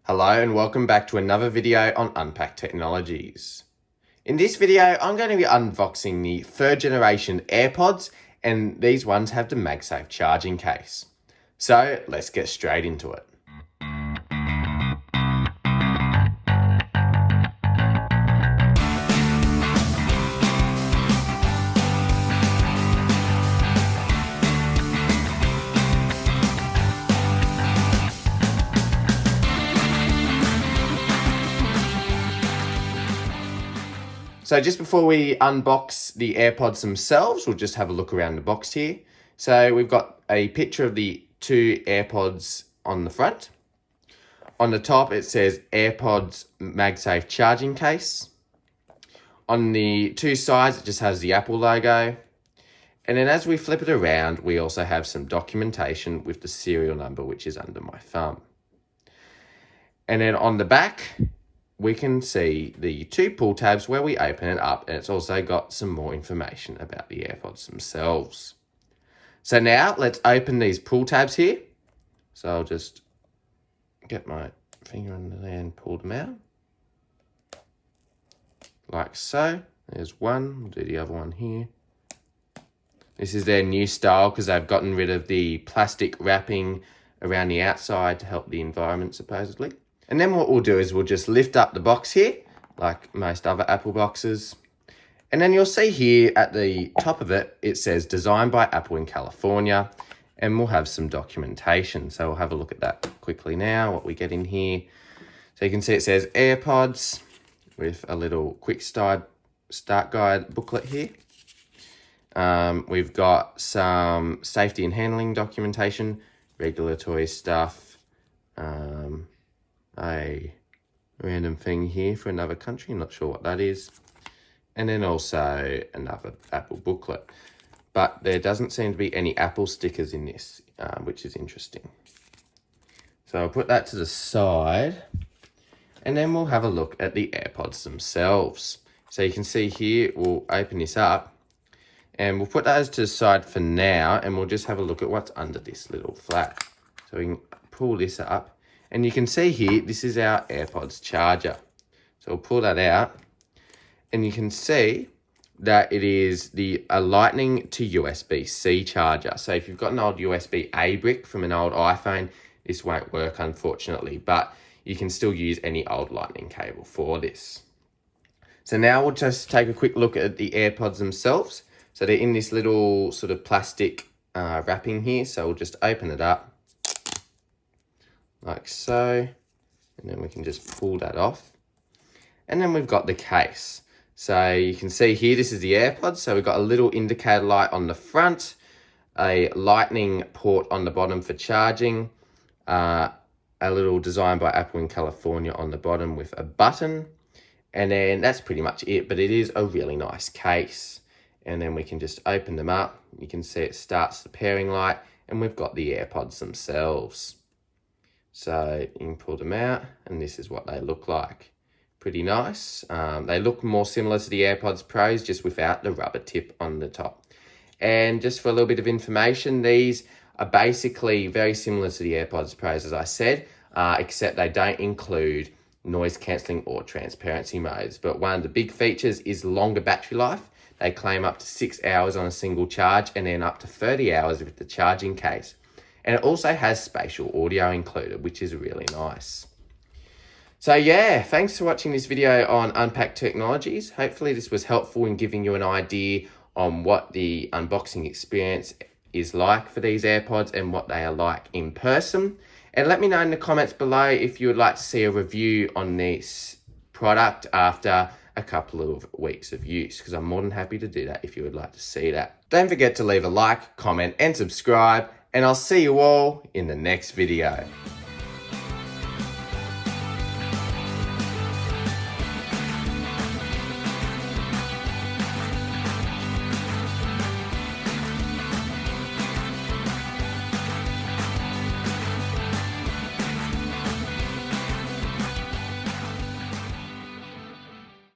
Hello and welcome back to another video on Unpacked Technologies. In this video, I'm going to be unboxing the third generation AirPods, and these ones have the MagSafe charging case. So let's get straight into it. So just before we unbox the AirPods themselves, we'll just have a look around the box here. So we've got a picture of the two AirPods on the front. On the top, it says AirPods MagSafe charging case. On the two sides, it just has the Apple logo. And then as we flip it around, we also have some documentation with the serial number, which is under my thumb. And then on the back, we can see the two pull tabs where we open it up, and it's also got some more information about the AirPods themselves. So now let's open these pull tabs here. So I'll just get my finger under there and pull them out. Like so. There's one, we'll do the other one here. This is their new style because they've gotten rid of the plastic wrapping around the outside to help the environment supposedly. And then what we'll do is we'll just lift up the box here, like most other Apple boxes. And then you'll see here at the top of it, it says designed by Apple in California, and we'll have some documentation. So we'll have a look at that quickly now, what we get in here. So you can see it says AirPods with a little quick start guide booklet here. We've got some safety and handling documentation, regulatory stuff, a random thing here for another country, I'm not sure what that is, and then also another Apple booklet. But there doesn't seem to be any Apple stickers in this, which is interesting. So I'll put that to the side, and then we'll have a look at the AirPods themselves. So you can see here, we'll open this up, and we'll put those to the side for now, and we'll just have a look at what's under this little flap. So we can pull this up. And you can see here, this is our AirPods charger. So we'll pull that out. And you can see that it is a Lightning to USB-C charger. So if you've got an old USB-A brick from an old iPhone, this won't work, unfortunately. But you can still use any old Lightning cable for this. So now we'll just take a quick look at the AirPods themselves. So they're in this little sort of plastic wrapping here. So we'll just open it up. Like so, and then we can just pull that off. And then we've got the case. So you can see here, this is the AirPods. So we've got a little indicator light on the front, a lightning port on the bottom for charging, a little designed by Apple in California on the bottom with a button. And then that's pretty much it, but it is a really nice case. And then we can just open them up. You can see it starts the pairing light, and we've got the AirPods themselves. So you can pull them out, and this is what they look like. Pretty nice. They look more similar to the AirPods Pros, just without the rubber tip on the top. And just for a little bit of information, these are basically very similar to the AirPods Pros, as I said, except they don't include noise cancelling or transparency modes. But one of the big features is longer battery life. They claim up to 6 hours on a single charge, and then up to 30 hours with the charging case. And it also has spatial audio included, which is really nice. So yeah, thanks for watching this video on Unpacked Technologies. Hopefully this was helpful in giving you an idea on what the unboxing experience is like for these AirPods and what they are like in person. And let me know in the comments below if you would like to see a review on this product after a couple of weeks of use, because I'm more than happy to do that if you would like to see that. Don't forget to leave a like, comment, and subscribe. And I'll see you all in the next video.